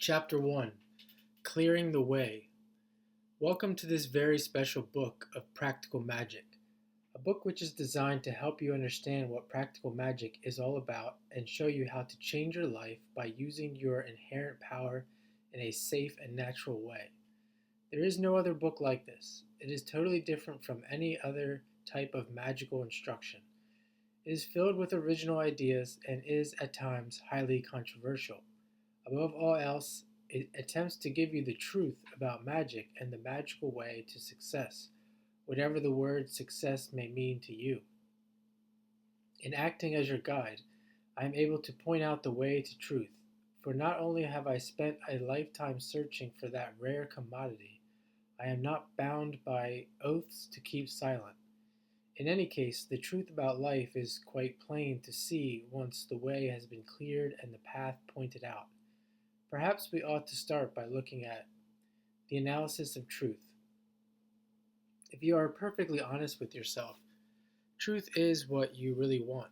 Chapter 1 Clearing the Way. Welcome to this very special book of practical magic, a book which is designed to help you understand what practical magic is all about and show you how to change your life by using your inherent power in a safe and natural way. There is no other book like this. It is totally different from any other type of magical instruction. It is filled with original ideas and is, at times, highly controversial. Above all else, it attempts to give you the truth about magic and the magical way to success, whatever the word success may mean to you. In acting as your guide, I am able to point out the way to truth, for not only have I spent a lifetime searching for that rare commodity, I am not bound by oaths to keep silent. In any case, the truth about life is quite plain to see once the way has been cleared and the path pointed out. Perhaps we ought to start by looking at the analysis of truth. If you are perfectly honest with yourself, truth is what you really want.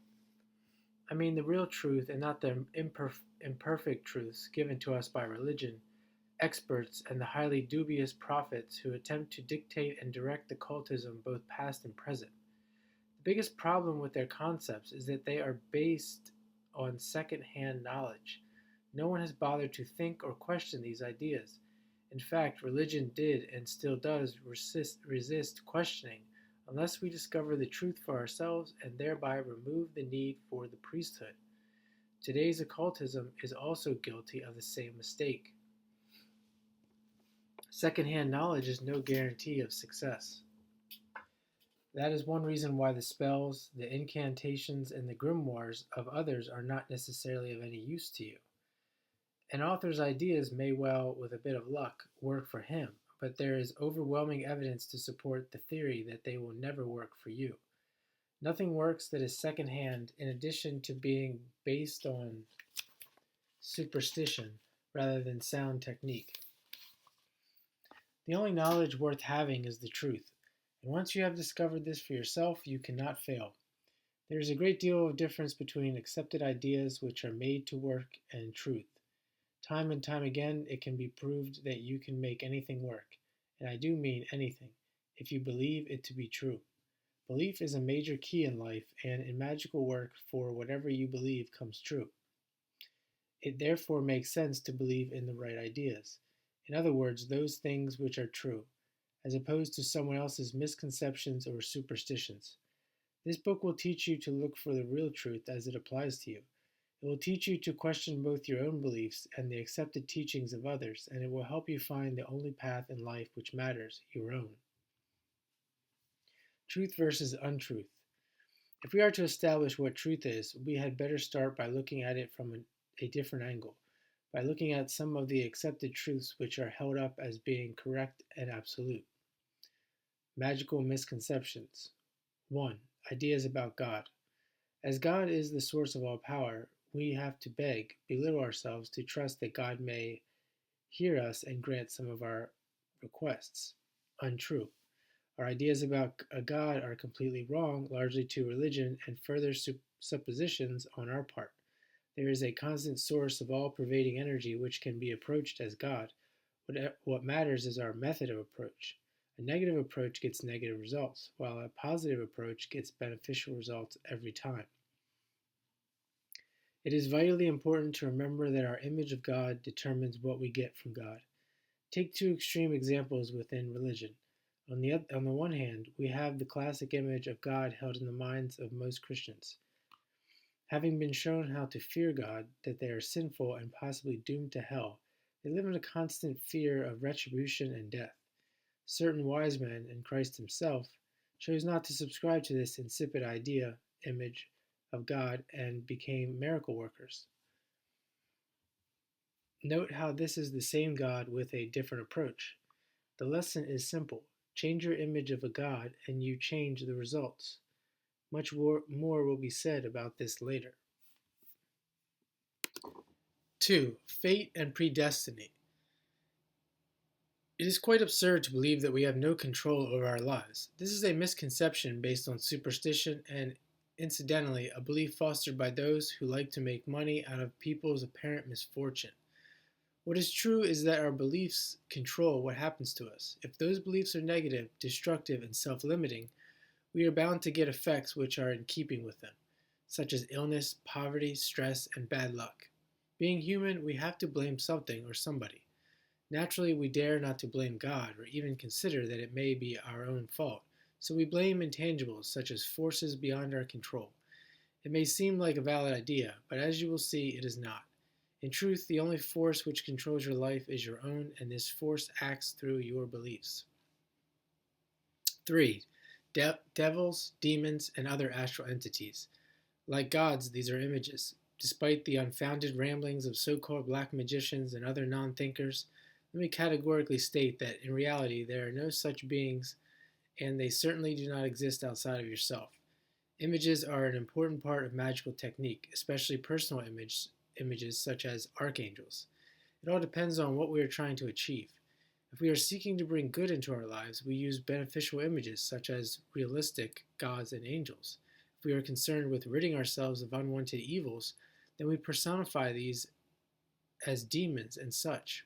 I mean the real truth and not the imperfect truths given to us by religion, experts, and the highly dubious prophets who attempt to dictate and direct occultism both past and present. The biggest problem with their concepts is that they are based on second-hand knowledge. No one has bothered to think or question these ideas. In fact, religion did and still does resist questioning unless we discover the truth for ourselves and thereby remove the need for the priesthood. Today's occultism is also guilty of the same mistake. Second-hand knowledge is no guarantee of success. That is one reason why the spells, the incantations, and the grimoires of others are not necessarily of any use to you. An author's ideas may well, with a bit of luck, work for him, but there is overwhelming evidence to support the theory that they will never work for you. Nothing works that is second-hand in addition to being based on superstition rather than sound technique. The only knowledge worth having is the truth, and once you have discovered this for yourself, you cannot fail. There is a great deal of difference between accepted ideas which are made to work and truth. Time and time again, it can be proved that you can make anything work, and I do mean anything, if you believe it to be true. Belief is a major key in life, and in magical work, for whatever you believe comes true. It therefore makes sense to believe in the right ideas. In other words, those things which are true, as opposed to someone else's misconceptions or superstitions. This book will teach you to look for the real truth as it applies to you. It will teach you to question both your own beliefs and the accepted teachings of others, and it will help you find the only path in life which matters, your own. Truth versus untruth. If we are to establish what truth is, we had better start by looking at it from a different angle, by looking at some of the accepted truths which are held up as being correct and absolute. Magical misconceptions. 1. Ideas about God. As God is the source of all power, we have to belittle ourselves to trust that God may hear us and grant some of our requests. Untrue. Our ideas about a God are completely wrong, largely to religion and further suppositions on our part. There is a constant source of all-pervading energy which can be approached as God. What matters is our method of approach. A negative approach gets negative results, while a positive approach gets beneficial results every time. It is vitally important to remember that our image of God determines what we get from God. Take two extreme examples within religion. On the one hand, we have the classic image of God held in the minds of most Christians. Having been shown how to fear God, that they are sinful and possibly doomed to hell, they live in a constant fear of retribution and death. Certain wise men, and Christ himself, chose not to subscribe to this insipid image of God, and became miracle workers. Note how this is the same God with a different approach. The lesson is simple. Change your image of a God, and you change the results. Much more will be said about this later. 2. Fate and predestiny. It is quite absurd to believe that we have no control over our lives. This is a misconception based on superstition and, incidentally, a belief fostered by those who like to make money out of people's apparent misfortune. What is true is that our beliefs control what happens to us. If those beliefs are negative, destructive, and self limiting, we are bound to get effects which are in keeping with them, such as illness, poverty, stress, and bad luck. Being human, we have to blame something or somebody. Naturally, we dare not to blame God or even consider that it may be our own fault, so we blame intangibles such as forces beyond our control. It may seem like a valid idea, but as you will see, it is not. In truth, the only force which controls your life is your own, and this force acts through your beliefs. 3. Devils, demons, and other astral entities. Like gods, these are images. Despite the unfounded ramblings of so called black magicians and other non thinkers, let me categorically state that in reality there are no such beings, and they certainly do not exist outside of yourself. Images are an important part of magical technique, especially personal images such as archangels. It all depends on what we are trying to achieve. If we are seeking to bring good into our lives, we use beneficial images such as realistic gods and angels. If we are concerned with ridding ourselves of unwanted evils, then we personify these as demons and such.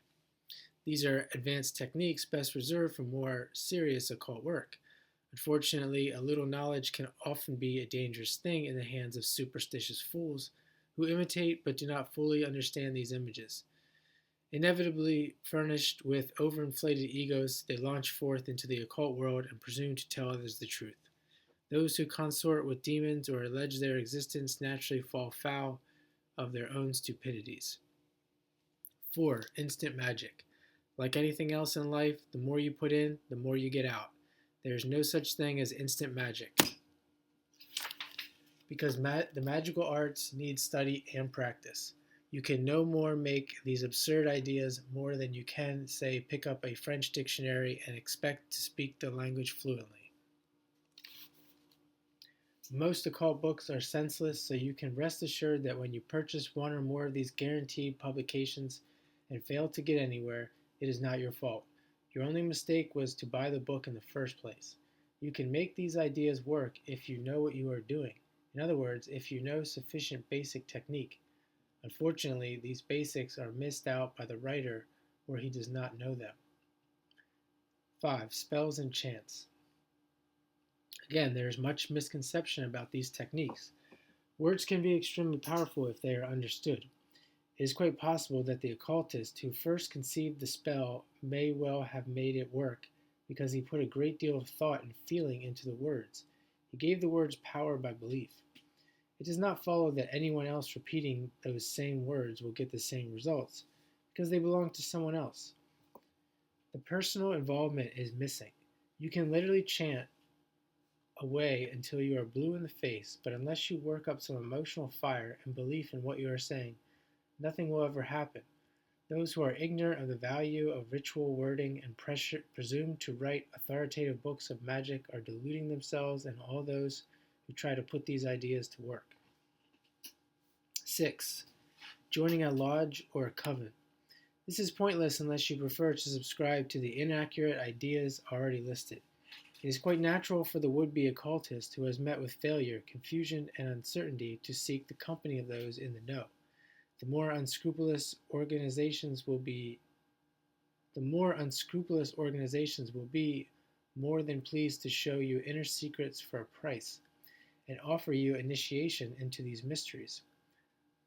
These are advanced techniques best reserved for more serious occult work. Unfortunately, a little knowledge can often be a dangerous thing in the hands of superstitious fools who imitate but do not fully understand these images. Inevitably furnished with overinflated egos, they launch forth into the occult world and presume to tell others the truth. Those who consort with demons or allege their existence naturally fall foul of their own stupidities. 4. Instant magic. Like anything else in life, the more you put in, the more you get out. There is no such thing as instant magic, because the magical arts need study and practice. You can no more make these absurd ideas more than you can, say, pick up a French dictionary and expect to speak the language fluently. Most occult books are senseless, so you can rest assured that when you purchase one or more of these guaranteed publications and fail to get anywhere, it is not your fault. Your only mistake was to buy the book in the first place. You can make these ideas work if you know what you are doing. In other words, if you know sufficient basic technique. Unfortunately, these basics are missed out by the writer, or he does not know them. 5. Spells and chants. Again, there is much misconception about these techniques. Words can be extremely powerful if they are understood. It is quite possible that the occultist who first conceived the spell may well have made it work because he put a great deal of thought and feeling into the words. He gave the words power by belief. It does not follow that anyone else repeating those same words will get the same results, because they belong to someone else. The personal involvement is missing. You can literally chant away until you are blue in the face, but unless you work up some emotional fire and belief in what you are saying, nothing will ever happen. Those who are ignorant of the value of ritual wording and presume to write authoritative books of magic are deluding themselves and all those who try to put these ideas to work. 6. Joining a lodge or a coven. This is pointless unless you prefer to subscribe to the inaccurate ideas already listed. It is quite natural for the would-be occultist who has met with failure, confusion, and uncertainty to seek the company of those in the know. The more unscrupulous organizations will be more than pleased to show you inner secrets for a price and offer you initiation into these mysteries.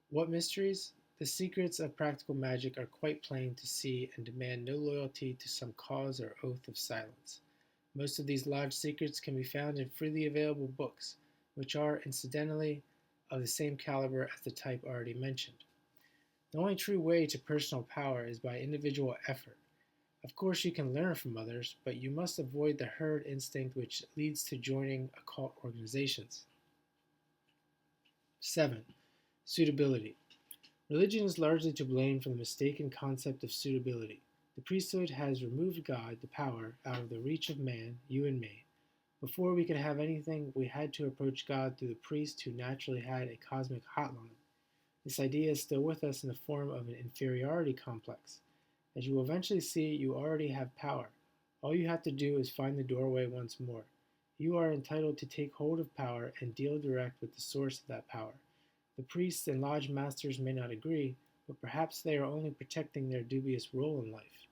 What mysteries? The secrets of practical magic are quite plain to see and demand no loyalty to some cause or oath of silence. Most of these lodge secrets can be found in freely available books, which are, incidentally, of the same caliber as the type already mentioned. The only true way to personal power is by individual effort. Of course, you can learn from others, but you must avoid the herd instinct which leads to joining occult organizations. 7. Suitability. Religion is largely to blame for the mistaken concept of suitability. The priesthood has removed God, the power, out of the reach of man, you and me. Before we could have anything, we had to approach God through the priest who naturally had a cosmic hotline. This idea is still with us in the form of an inferiority complex. As you will eventually see, you already have power. All you have to do is find the doorway once more. You are entitled to take hold of power and deal direct with the source of that power. The priests and lodge masters may not agree, but perhaps they are only protecting their dubious role in life.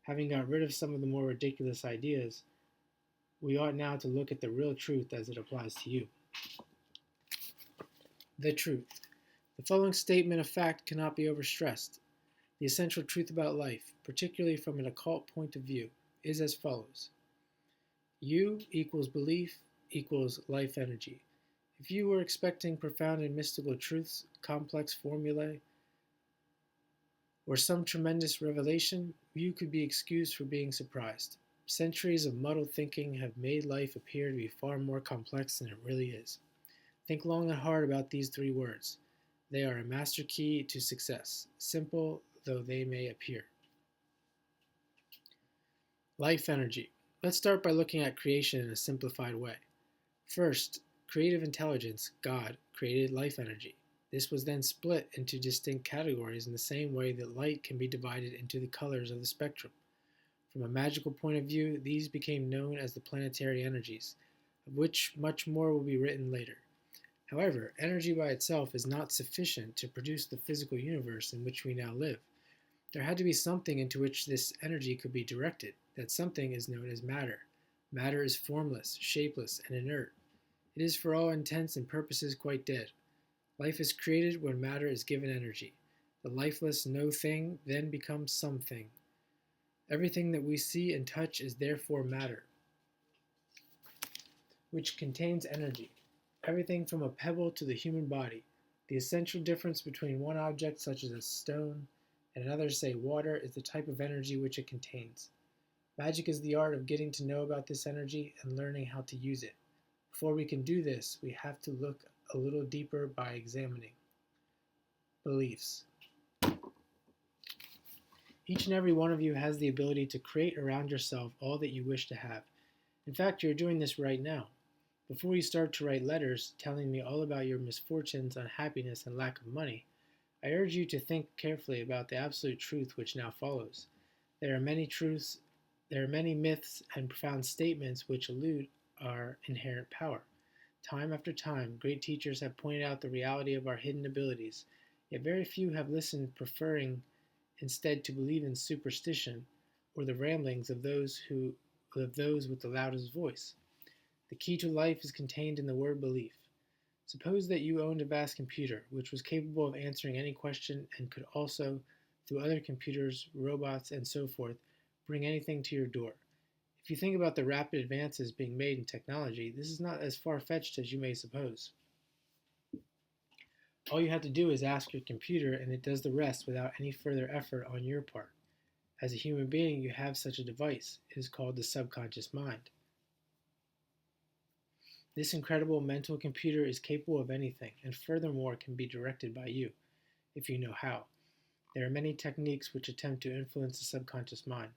Having got rid of some of the more ridiculous ideas, we ought now to look at the real truth as it applies to you. The truth. The following statement of fact cannot be overstressed. The essential truth about life, particularly from an occult point of view, is as follows. U equals belief equals life energy. If you were expecting profound and mystical truths, complex formulae, or some tremendous revelation, you could be excused for being surprised. Centuries of muddled thinking have made life appear to be far more complex than it really is. Think long and hard about these three words. They are a master key to success, simple though they may appear. Life energy. Let's start by looking at creation in a simplified way. First, creative intelligence, God, created life energy. This was then split into distinct categories in the same way that light can be divided into the colors of the spectrum. From a magical point of view, these became known as the planetary energies, of which much more will be written later. However, energy by itself is not sufficient to produce the physical universe in which we now live. There had to be something into which this energy could be directed. That something is known as matter. Matter is formless, shapeless, and inert. It is for all intents and purposes quite dead. Life is created when matter is given energy. The lifeless no thing then becomes something. Everything that we see and touch is therefore matter, which contains energy. Everything from a pebble to the human body. The essential difference between one object, such as a stone, and another, say water, is the type of energy which it contains. Magic is the art of getting to know about this energy and learning how to use it. Before we can do this, we have to look a little deeper by examining beliefs. Each and every one of you has the ability to create around yourself all that you wish to have. In fact, you're doing this right now. Before you start to write letters telling me all about your misfortunes, unhappiness, and lack of money, I urge you to think carefully about the absolute truth which now follows. There are many myths and profound statements which elude our inherent power. Time after time, great teachers have pointed out the reality of our hidden abilities, yet very few have listened, preferring instead to believe in superstition or the ramblings of those with the loudest voice. The key to life is contained in the word belief. Suppose that you owned a vast computer, which was capable of answering any question and could also, through other computers, robots, and so forth, bring anything to your door. If you think about the rapid advances being made in technology, this is not as far-fetched as you may suppose. All you have to do is ask your computer, and it does the rest without any further effort on your part. As a human being, you have such a device. It is called the subconscious mind. This incredible mental computer is capable of anything, and furthermore can be directed by you, if you know how. There are many techniques which attempt to influence the subconscious mind.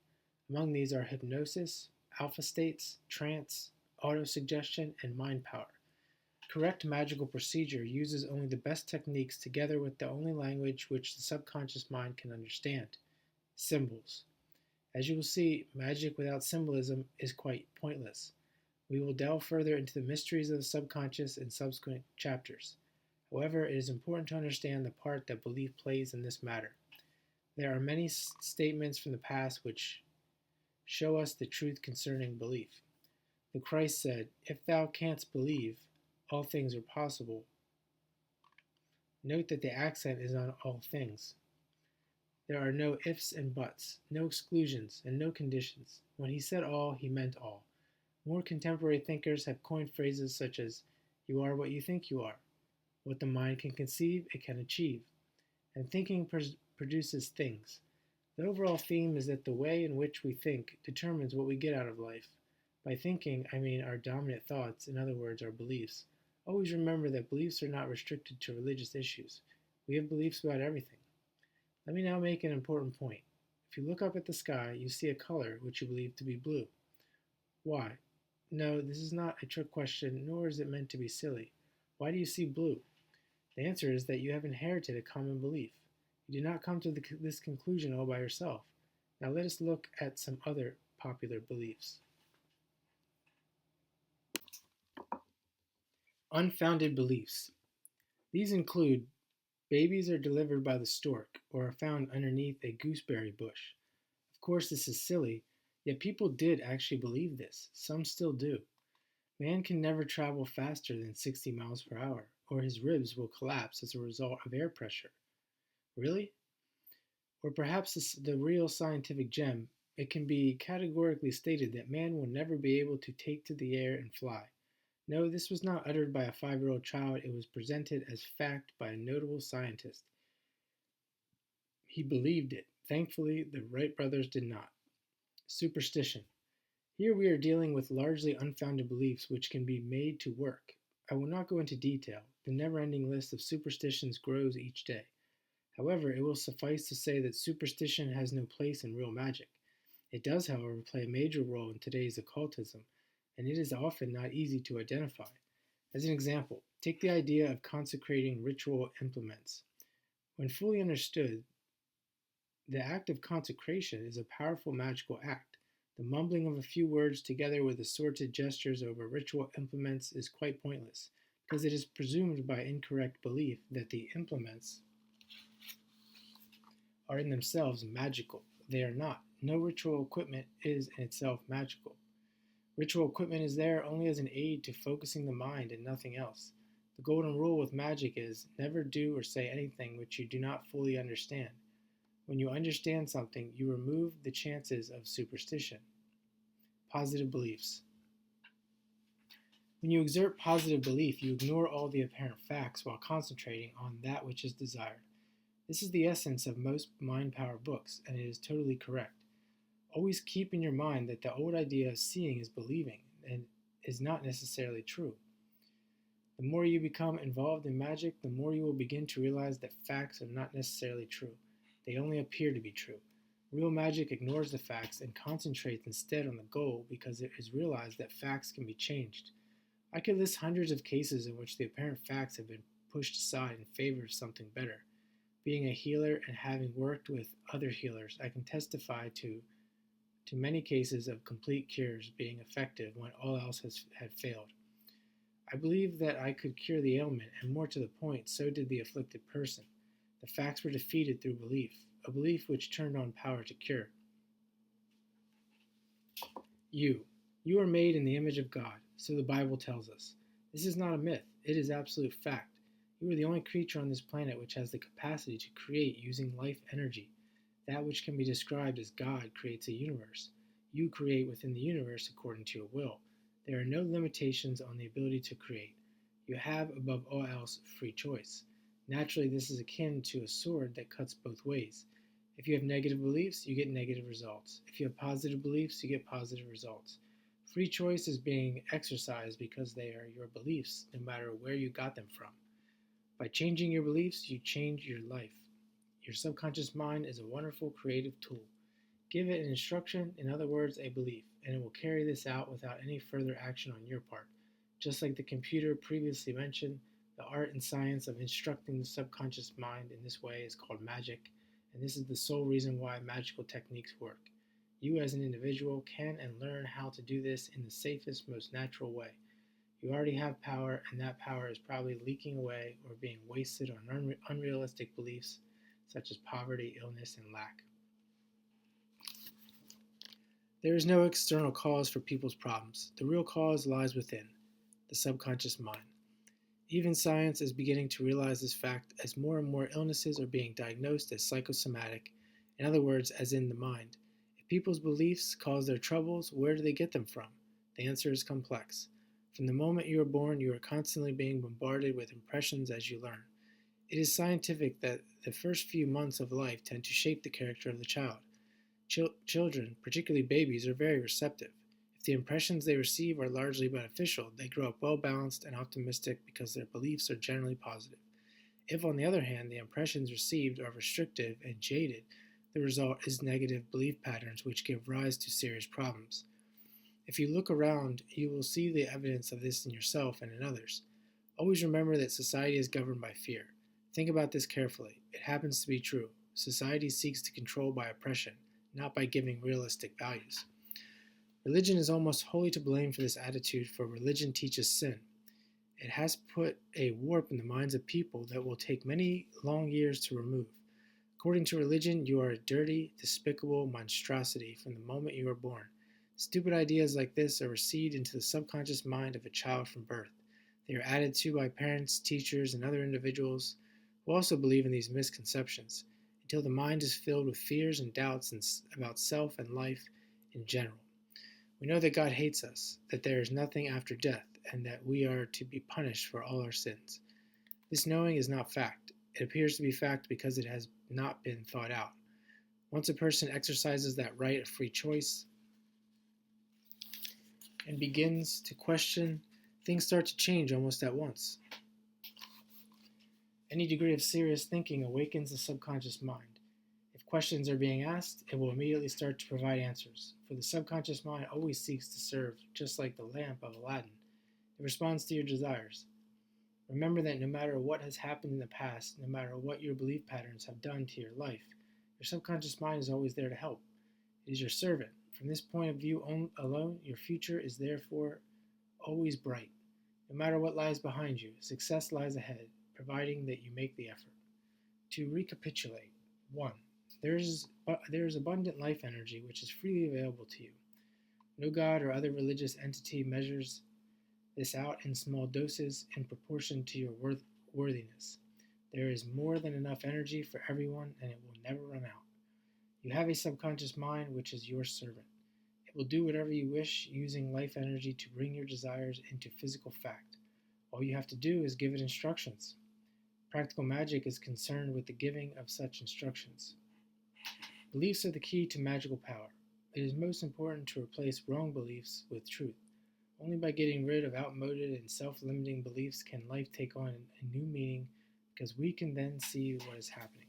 Among these are hypnosis, alpha states, trance, autosuggestion, and mind power. Correct magical procedure uses only the best techniques together with the only language which the subconscious mind can understand: symbols. As you will see, magic without symbolism is quite pointless. We will delve further into the mysteries of the subconscious in subsequent chapters. However, it is important to understand the part that belief plays in this matter. There are many statements from the past which show us the truth concerning belief. The Christ said, "If thou canst believe, all things are possible." Note that the accent is on all things. There are no ifs and buts, no exclusions, and no conditions. When he said all, he meant all. More contemporary thinkers have coined phrases such as, "You are what you think you are." What the mind can conceive, it can achieve. And thinking produces things. The overall theme is that the way in which we think determines what we get out of life. By thinking, I mean our dominant thoughts, in other words, our beliefs. Always remember that beliefs are not restricted to religious issues. We have beliefs about everything. Let me now make an important point. If you look up at the sky, you see a color which you believe to be blue. Why? No, this is not a trick question, nor is it meant to be silly. Why do you see blue? The answer is that you have inherited a common belief. You did not come to this conclusion all by yourself. Now let us look at some other popular beliefs. Unfounded beliefs. These include Babies are delivered by the stork or are found underneath a gooseberry bush. Of course, this is silly, yet people did actually believe this. Some still do. Man can never travel faster than 60 miles per hour, or his ribs will collapse as a result of air pressure. Really? Or perhaps the real scientific gem, it can be categorically stated that man will never be able to take to the air and fly. No, this was not uttered by a 5-year-old child, it was presented as fact by a notable scientist. He believed it. Thankfully, the Wright brothers did not. Superstition. Here we are dealing with largely unfounded beliefs which can be made to work. I will not go into detail. The never ending list of superstitions grows each day. However, it will suffice to say that superstition has no place in real magic. It does, however, play a major role in today's occultism, and it is often not easy to identify. As an example, take the idea of consecrating ritual implements. When fully understood, the act of consecration is a powerful magical act. The mumbling of a few words together with assorted gestures over ritual implements is quite pointless, because it is presumed by incorrect belief that the implements are in themselves magical. They are not. No ritual equipment is in itself magical. Ritual equipment is there only as an aid to focusing the mind and nothing else. The golden rule with magic is never do or say anything which you do not fully understand. When you understand something, you remove the chances of superstition. Positive beliefs. When you exert positive belief, you ignore all the apparent facts while concentrating on that which is desired. This is the essence of most mind power books, and it is totally correct. Always keep in your mind that the old idea of seeing is believing and is not necessarily true. The more you become involved in magic, the more you will begin to realize that facts are not necessarily true. They only appear to be true. Real magic ignores the facts and concentrates instead on the goal because it is realized that facts can be changed. I could list hundreds of cases in which the apparent facts have been pushed aside in favor of something better. Being a healer and having worked with other healers, I can testify to many cases of complete cures being effective when all else had failed. I believed that I could cure the ailment, and more to the point, so did the afflicted person. The facts were defeated through belief, a belief which turned on power to cure. You are made in the image of God, so the Bible tells us. This is not a myth, it is absolute fact. You are the only creature on this planet which has the capacity to create using life energy. That which can be described as God creates a universe. You create within the universe according to your will. There are no limitations on the ability to create. You have, above all else, free choice. Naturally, this is akin to a sword that cuts both ways. If you have negative beliefs, you get negative results. If you have positive beliefs, you get positive results. Free choice is being exercised because they are your beliefs, no matter where you got them from. By changing your beliefs, you change your life. Your subconscious mind is a wonderful creative tool. Give it an instruction, in other words, a belief, and it will carry this out without any further action on your part. Just like the computer previously mentioned, the art and science of instructing the subconscious mind in this way is called magic, and this is the sole reason why magical techniques work. You as an individual can and learn how to do this in the safest, most natural way. You already have power, and that power is probably leaking away or being wasted on unrealistic beliefs such as poverty, illness, and lack. There is no external cause for people's problems. The real cause lies within, the subconscious mind. Even science is beginning to realize this fact as more and more illnesses are being diagnosed as psychosomatic, in other words, as in the mind. If people's beliefs cause their troubles, where do they get them from? The answer is complex. From the moment you are born, you are constantly being bombarded with impressions as you learn. It is scientific that the first few months of life tend to shape the character of the child. Children, particularly babies, are very receptive. If the impressions they receive are largely beneficial, they grow up well-balanced and optimistic because their beliefs are generally positive. If, on the other hand, the impressions received are restrictive and jaded, the result is negative belief patterns which give rise to serious problems. If you look around, you will see the evidence of this in yourself and in others. Always remember that society is governed by fear. Think about this carefully. It happens to be true. Society seeks to control by oppression, not by giving realistic values. Religion is almost wholly to blame for this attitude, for religion teaches sin. It has put a warp in the minds of people that will take many long years to remove. According to religion, you are a dirty, despicable monstrosity from the moment you are born. Stupid ideas like this are received into the subconscious mind of a child from birth. They are added to by parents, teachers, and other individuals who also believe in these misconceptions, until the mind is filled with fears and doubts about self and life in general. We know that God hates us, that there is nothing after death, and that we are to be punished for all our sins. This knowing is not fact. It appears to be fact because it has not been thought out. Once a person exercises that right of free choice and begins to question, things start to change almost at once. Any degree of serious thinking awakens the subconscious mind. If questions are being asked, it will immediately start to provide answers, for the subconscious mind always seeks to serve, just like the lamp of Aladdin. It responds to your desires. Remember that no matter what has happened in the past, no matter what your belief patterns have done to your life, your subconscious mind is always there to help. It is your servant. From this point of view alone, your future is therefore always bright. No matter what lies behind you, success lies ahead, providing that you make the effort. To recapitulate, 1. There is abundant life energy which is freely available to you. No god or other religious entity measures this out in small doses in proportion to your worthiness. There is more than enough energy for everyone, and it will never run out. You have a subconscious mind which is your servant. It will do whatever you wish, using life energy to bring your desires into physical fact. All you have to do is give it instructions. Practical magic is concerned with the giving of such instructions. Beliefs are the key to magical power. It is most important to replace wrong beliefs with truth. Only by getting rid of outmoded and self-limiting beliefs can life take on a new meaning, because we can then see what is happening.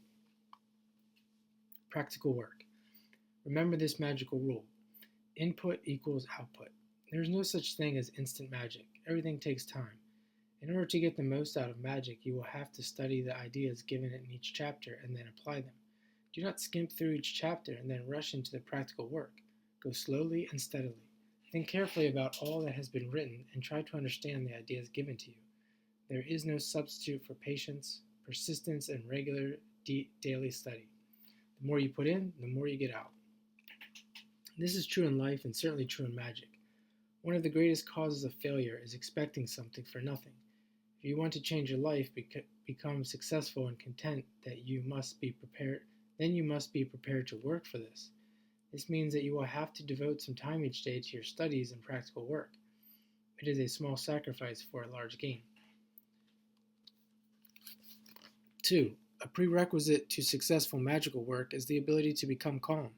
Practical work. Remember this magical rule. Input equals output. There is no such thing as instant magic. Everything takes time. In order to get the most out of magic, you will have to study the ideas given in each chapter and then apply them. Do not skimp through each chapter and then rush into the practical work. Go slowly and steadily. Think carefully about all that has been written and try to understand the ideas given to you. There is no substitute for patience, persistence, and regular daily study. The more you put in, the more you get out. This is true in life and certainly true in magic. One of the greatest causes of failure is expecting something for nothing. If you want to change your life, become successful and content, then you must be prepared to work for this. This means that you will have to devote some time each day to your studies and practical work. It is a small sacrifice for a large gain. 2. A prerequisite to successful magical work is the ability to become calm.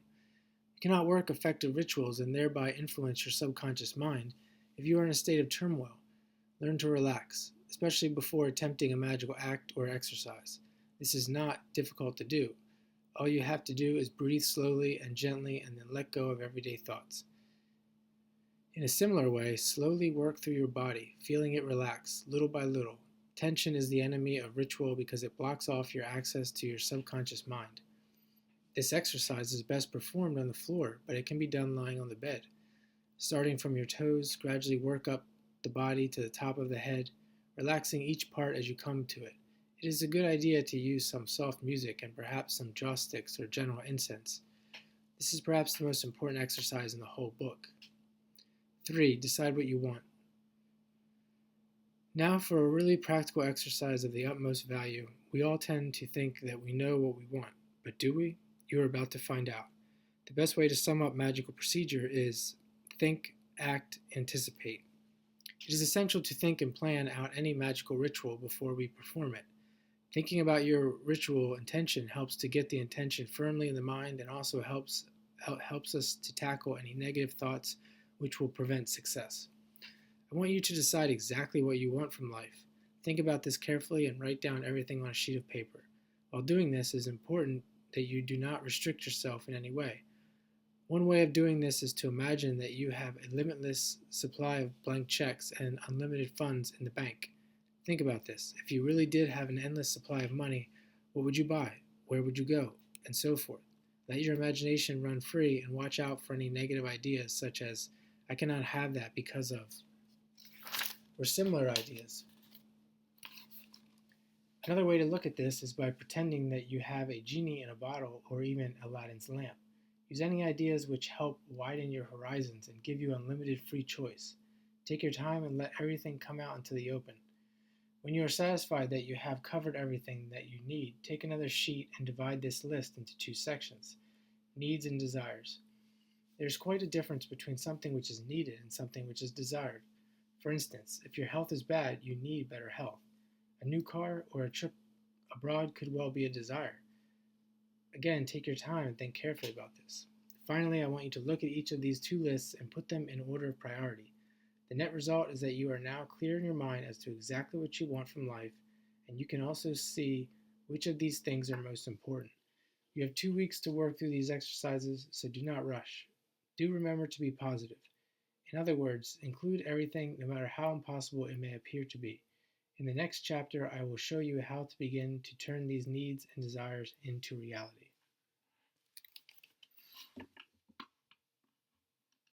You cannot work effective rituals and thereby influence your subconscious mind if you are in a state of turmoil. Learn to relax, especially before attempting a magical act or exercise. This is not difficult to do. All you have to do is breathe slowly and gently and then let go of everyday thoughts. In a similar way, slowly work through your body, feeling it relax, little by little. Tension is the enemy of ritual because it blocks off your access to your subconscious mind. This exercise is best performed on the floor, but it can be done lying on the bed. Starting from your toes, gradually work up the body to the top of the head, relaxing each part as you come to it. It is a good idea to use some soft music and perhaps some joss sticks or general incense. This is perhaps the most important exercise in the whole book. 3. Decide what you want. Now for a really practical exercise of the utmost value. We all tend to think that we know what we want, but do we? You are about to find out. The best way to sum up magical procedure is think, act, anticipate. It is essential to think and plan out any magical ritual before we perform it. Thinking about your ritual intention helps to get the intention firmly in the mind and also helps us to tackle any negative thoughts which will prevent success. I want you to decide exactly what you want from life. Think about this carefully and write down everything on a sheet of paper. While doing this, it is important that you do not restrict yourself in any way. One way of doing this is to imagine that you have a limitless supply of blank checks and unlimited funds in the bank. Think about this. If you really did have an endless supply of money, what would you buy? Where would you go? And so forth. Let your imagination run free and watch out for any negative ideas such as, I cannot have that because of, or similar ideas. Another way to look at this is by pretending that you have a genie in a bottle or even Aladdin's lamp. Use any ideas which help widen your horizons and give you unlimited free choice. Take your time and let everything come out into the open. When you are satisfied that you have covered everything that you need, take another sheet and divide this list into two sections: needs and desires. There is quite a difference between something which is needed and something which is desired. For instance, if your health is bad, you need better health. A new car or a trip abroad could well be a desire. Again, take your time and think carefully about this. Finally, I want you to look at each of these two lists and put them in order of priority. The net result is that you are now clear in your mind as to exactly what you want from life, and you can also see which of these things are most important. You have 2 weeks to work through these exercises, so do not rush. Do remember to be positive. In other words, include everything no matter how impossible it may appear to be. In the next chapter, I will show you how to begin to turn these needs and desires into reality.